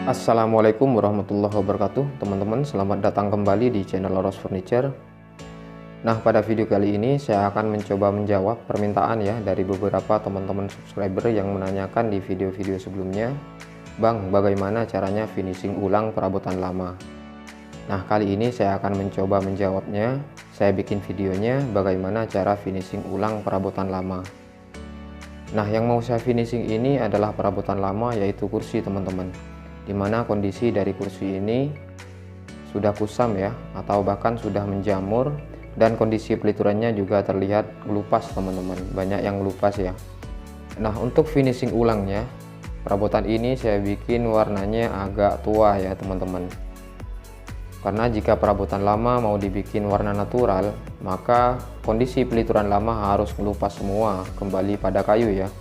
Assalamualaikum warahmatullahi wabarakatuh. Teman-teman, selamat datang kembali di channel Loros Furniture. Nah, pada video kali ini saya akan mencoba menjawab permintaan ya dari beberapa teman-teman subscriber yang menanyakan di video-video sebelumnya, Bang, bagaimana caranya finishing ulang perabotan lama? Nah, kali ini saya akan mencoba menjawabnya. Saya bikin videonya bagaimana cara finishing ulang perabotan lama. Nah, yang mau saya finishing ini adalah perabotan lama, yaitu kursi, teman-teman, dimana kondisi dari kursi ini sudah kusam ya, atau bahkan sudah menjamur, dan kondisi peliturannya juga terlihat ngelupas, teman-teman, banyak yang ngelupas ya. Nah, untuk finishing ulangnya, perabotan ini saya bikin warnanya agak tua ya, teman-teman, karena jika perabotan lama mau dibikin warna natural, maka kondisi pelituran lama harus ngelupas semua kembali pada kayu ya.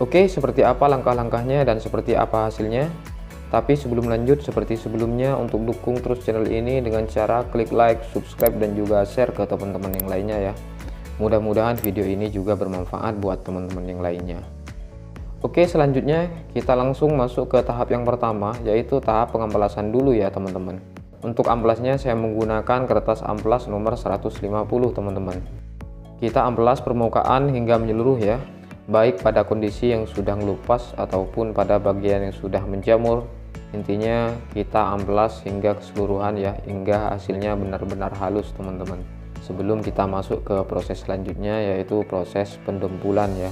Oke, seperti apa langkah-langkahnya dan seperti apa hasilnya? Tapi sebelum lanjut, seperti sebelumnya, untuk dukung terus channel ini dengan cara klik like, subscribe, dan juga share ke teman-teman yang lainnya ya. Mudah-mudahan video ini juga bermanfaat buat teman-teman yang lainnya. Oke, selanjutnya kita langsung masuk ke tahap yang pertama, yaitu tahap pengampelasan dulu ya, teman-teman. Untuk amplasnya saya menggunakan kertas amplas nomor 150, teman-teman. Kita amplas permukaan hingga menyeluruh ya, baik pada kondisi yang sudah ngelupas ataupun pada bagian yang sudah menjamur. Intinya kita amplas hingga keseluruhan ya, hingga hasilnya benar-benar halus, teman-teman, sebelum kita masuk ke proses selanjutnya, yaitu proses pendempulan ya.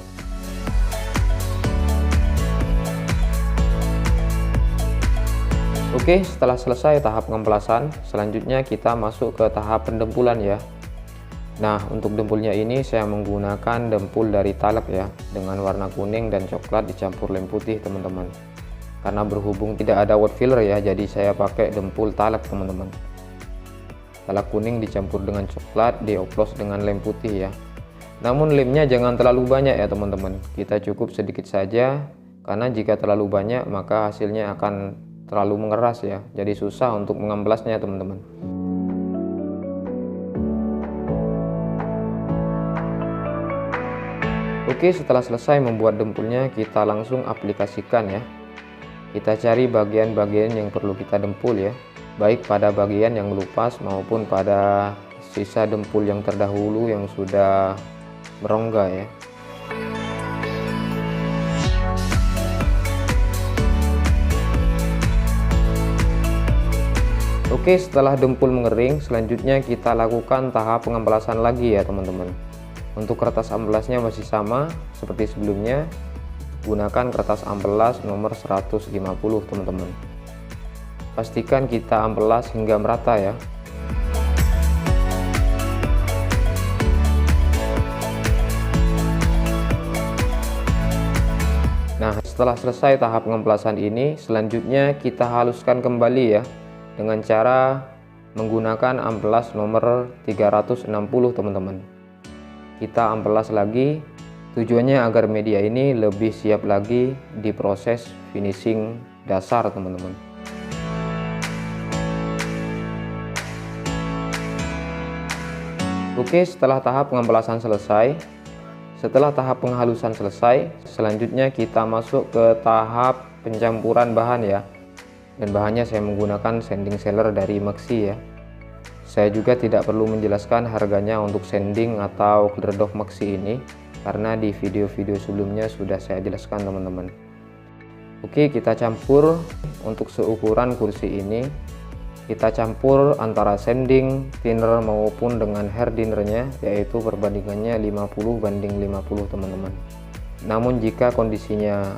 Oke, setelah selesai tahap pengamplasan, selanjutnya kita masuk ke tahap pendempulan ya. Nah, untuk dempulnya ini saya menggunakan dempul dari talak ya, dengan warna kuning dan coklat dicampur lem putih, teman-teman. Karena berhubung tidak ada word filler ya, jadi saya pakai dempul talak, teman-teman. Talak kuning dicampur dengan coklat, dioplos dengan lem putih ya. Namun lemnya jangan terlalu banyak ya, teman-teman. Kita cukup sedikit saja, karena jika terlalu banyak maka hasilnya akan terlalu mengeras ya. Jadi susah untuk mengamplasnya, teman-teman. Oke, setelah selesai membuat dempulnya, kita langsung aplikasikan ya. Kita cari bagian-bagian yang perlu kita dempul ya, baik pada bagian yang melupas maupun pada sisa dempul yang terdahulu yang sudah merongga ya. Oke, setelah dempul mengering, selanjutnya kita lakukan tahap pengamplasan lagi ya, teman-teman. Untuk kertas amplasnya masih sama seperti sebelumnya, gunakan kertas amplas nomor 150, teman-teman. Pastikan kita amplas hingga merata ya. Nah, setelah selesai tahap pengamplasan ini, selanjutnya kita haluskan kembali ya, dengan cara menggunakan amplas nomor 360, teman-teman. Kita amplas lagi, tujuannya agar media ini lebih siap lagi di proses finishing dasar, teman-teman. Oke, setelah tahap pengamplasan selesai, setelah tahap penghalusan selesai, selanjutnya kita masuk ke tahap pencampuran bahan ya. Dan bahannya saya menggunakan sanding seller dari Maxi ya. Saya juga tidak perlu menjelaskan harganya untuk sanding atau clear doff Maxi ini, karena di video-video sebelumnya sudah saya jelaskan, teman-teman. Oke, kita campur. Untuk seukuran kursi ini kita campur antara sanding, thinner maupun dengan hair dinnernya, yaitu perbandingannya 50:50, teman-teman. Namun jika kondisinya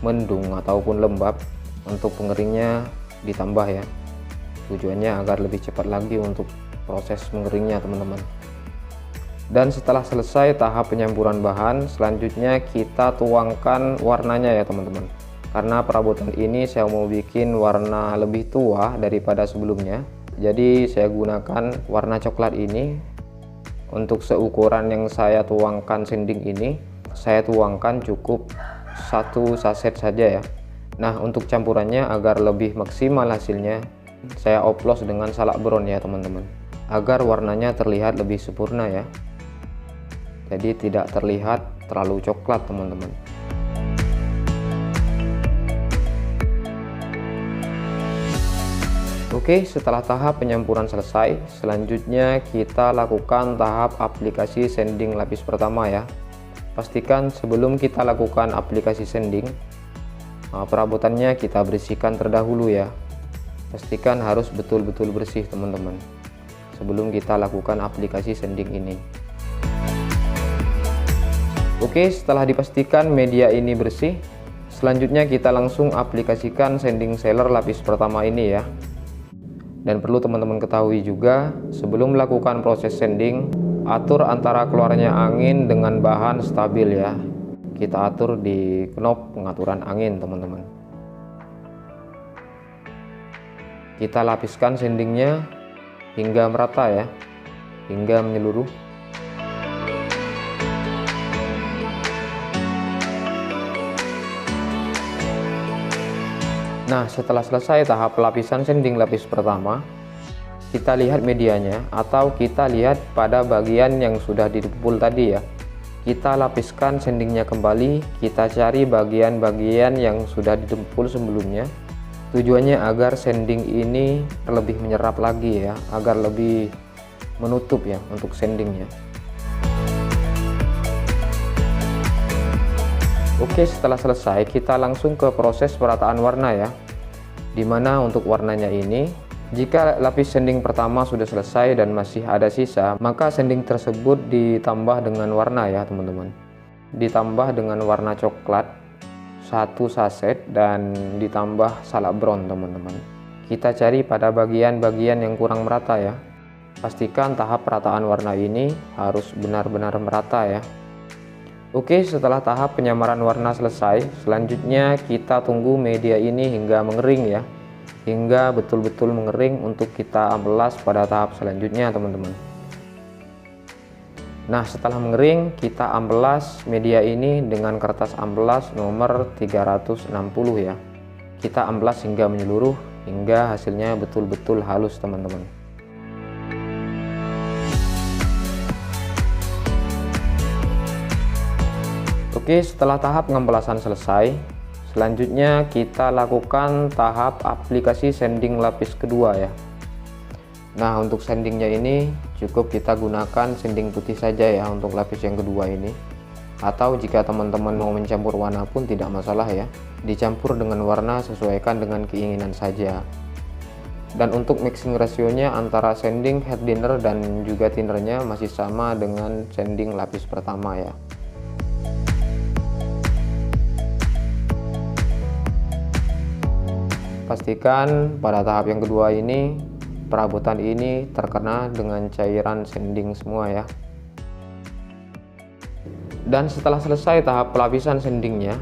mendung ataupun lembab, untuk pengeringnya ditambah ya, tujuannya agar lebih cepat lagi untuk proses mengeringnya, teman-teman. Dan setelah selesai tahap penyampuran bahan, selanjutnya kita tuangkan warnanya ya, teman-teman. Karena perabotan ini saya mau bikin warna lebih tua daripada sebelumnya, jadi saya gunakan warna coklat ini. Untuk seukuran yang saya tuangkan sanding ini, saya tuangkan cukup 1 saset saja ya. Nah, untuk campurannya agar lebih maksimal hasilnya, saya oplos dengan salak brown ya, teman-teman, agar warnanya terlihat lebih sempurna ya. Jadi tidak terlihat terlalu coklat, teman-teman. Oke, setelah tahap penyampuran selesai, selanjutnya kita lakukan tahap aplikasi sanding lapis pertama ya. Pastikan sebelum kita lakukan aplikasi sanding, perabotannya kita bersihkan terdahulu ya. Pastikan harus betul-betul bersih teman-teman, sebelum kita lakukan aplikasi sanding ini. Oke, setelah dipastikan media ini bersih, selanjutnya kita langsung aplikasikan sanding sealer lapis pertama ini ya. Dan perlu teman-teman ketahui juga, sebelum melakukan proses sanding, atur antara keluarnya angin dengan bahan stabil ya. Kita atur di knob pengaturan angin teman-teman. Kita lapiskan sandingnya hingga merata ya, hingga menyeluruh. Nah, setelah selesai tahap lapisan sanding lapis pertama, kita lihat medianya atau kita lihat pada bagian yang sudah didempul tadi ya. Kita lapiskan sandingnya kembali, kita cari bagian-bagian yang sudah didempul sebelumnya. Tujuannya agar sanding ini lebih menyerap lagi ya, agar lebih menutup ya untuk sandingnya. Oke, setelah selesai kita langsung ke proses perataan warna ya. Dimana untuk warnanya ini, jika lapis sanding pertama sudah selesai dan masih ada sisa, maka sanding tersebut ditambah dengan warna ya teman-teman. Ditambah dengan warna coklat 1 saset dan ditambah salak brown teman-teman. Kita cari pada bagian-bagian yang kurang merata ya. Pastikan tahap perataan warna ini harus benar-benar merata ya. Oke, setelah tahap penyamaran warna selesai, selanjutnya kita tunggu media ini hingga mengering ya, hingga betul-betul mengering untuk kita amplas pada tahap selanjutnya teman-teman. Nah, setelah mengering, kita amplas media ini dengan kertas amplas nomor 360 ya. Kita amplas hingga menyeluruh, hingga hasilnya betul-betul halus teman-teman. Oke, setelah tahap pengamplasan selesai, selanjutnya kita lakukan tahap aplikasi sanding lapis kedua ya. Nah, untuk sandingnya ini cukup kita gunakan sanding putih saja ya untuk lapis yang kedua ini. Atau jika teman-teman mau mencampur warna pun tidak masalah ya. Dicampur dengan warna sesuaikan dengan keinginan saja. Dan untuk mixing rasionya antara sanding head liner dan juga thinnernya masih sama dengan sanding lapis pertama ya. Pastikan pada tahap yang kedua ini perabotan ini terkena dengan cairan sanding semua ya. Dan setelah selesai tahap pelapisan sandingnya,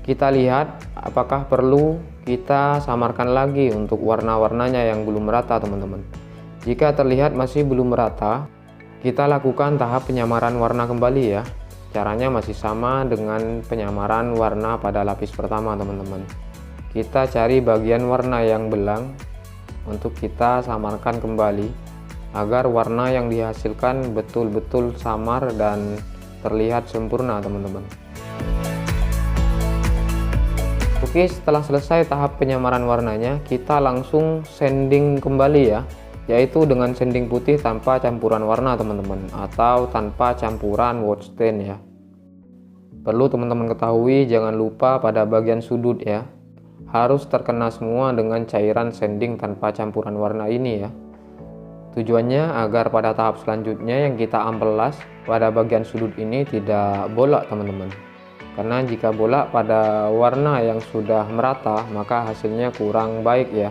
kita lihat apakah perlu kita samarkan lagi untuk warna-warnanya yang belum merata teman-teman. Jika terlihat masih belum merata, kita lakukan tahap penyamaran warna kembali ya. Caranya masih sama dengan penyamaran warna pada lapis pertama teman-teman. Kita cari bagian warna yang belang untuk kita samarkan kembali agar warna yang dihasilkan betul-betul samar dan terlihat sempurna teman-teman. Oke, setelah selesai tahap penyamaran warnanya, kita langsung sanding kembali ya, yaitu dengan sanding putih tanpa campuran warna teman-teman, atau tanpa campuran wash stain ya. Perlu teman-teman ketahui, jangan lupa pada bagian sudut ya, harus terkena semua dengan cairan sanding tanpa campuran warna ini ya. Tujuannya agar pada tahap selanjutnya yang kita amplas pada bagian sudut ini tidak bolak teman-teman. Karena jika bolak pada warna yang sudah merata, maka hasilnya kurang baik ya.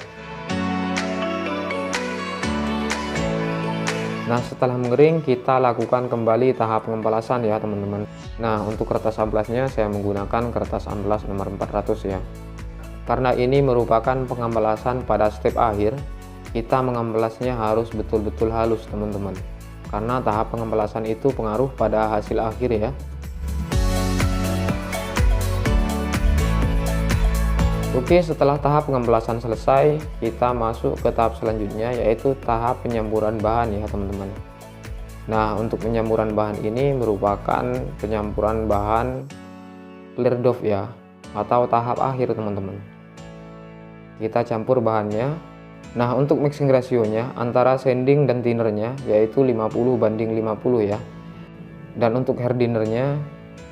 Nah, setelah mengering kita lakukan kembali tahap pengemplasan ya teman-teman. Nah, untuk kertas amplasnya saya menggunakan kertas amplas nomor 400 ya. Karena ini merupakan pengamplasan pada step akhir, kita mengamplasnya harus betul-betul halus teman-teman. Karena tahap pengamplasan itu pengaruh pada hasil akhir ya. Oke, setelah tahap pengamplasan selesai, kita masuk ke tahap selanjutnya, yaitu tahap penyampuran bahan ya teman-teman. Nah, untuk penyampuran bahan ini merupakan penyampuran bahan clear doff ya, atau tahap akhir teman-teman. Kita campur bahannya Nah, untuk mixing rasionya antara sanding dan thinnernya yaitu 50:50 ya. Dan untuk hardenernya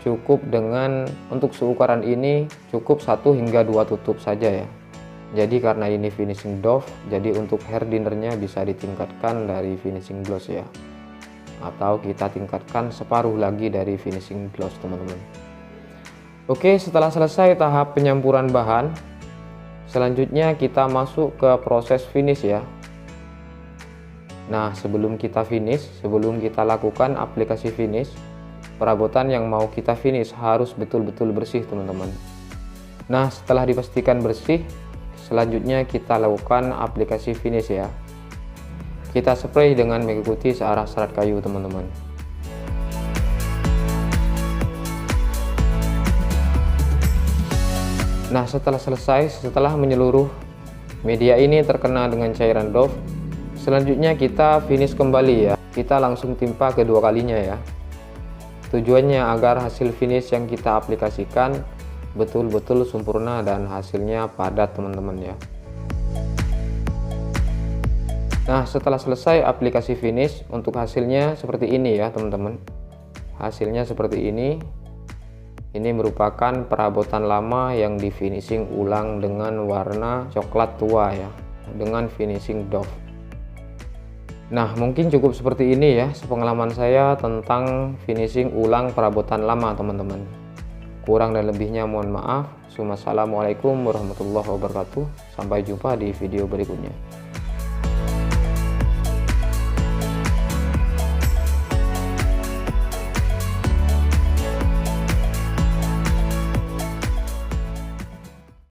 cukup dengan, untuk seukuran ini cukup 1 hingga 2 tutup saja ya. Jadi karena ini finishing doff, jadi untuk hardenernya bisa ditingkatkan dari finishing gloss ya. Atau kita tingkatkan separuh lagi dari finishing gloss, teman-teman. Oke, setelah selesai tahap penyampuran bahan, selanjutnya kita masuk ke proses finish ya. Nah, sebelum kita lakukan aplikasi finish, perabotan yang mau kita finish harus betul-betul bersih, teman-teman. Nah, setelah dipastikan bersih, selanjutnya kita lakukan aplikasi finish ya. Kita spray dengan mengikuti searah serat kayu, teman-teman. Nah, setelah menyeluruh media ini terkena dengan cairan doff, selanjutnya kita finish kembali ya. Kita langsung timpa kedua kalinya ya. Tujuannya agar hasil finish yang kita aplikasikan betul-betul sempurna dan hasilnya padat, teman-teman ya. Nah, setelah selesai aplikasi finish, untuk hasilnya seperti ini ya, teman-teman. Hasilnya seperti ini. Ini merupakan perabotan lama yang di finishing ulang dengan warna coklat tua ya, dengan finishing doff. Nah, mungkin cukup seperti ini ya sepengalaman saya tentang finishing ulang perabotan lama, teman-teman. Kurang dan lebihnya mohon maaf. Wassalamualaikum warahmatullahi wabarakatuh. Sampai jumpa di video berikutnya.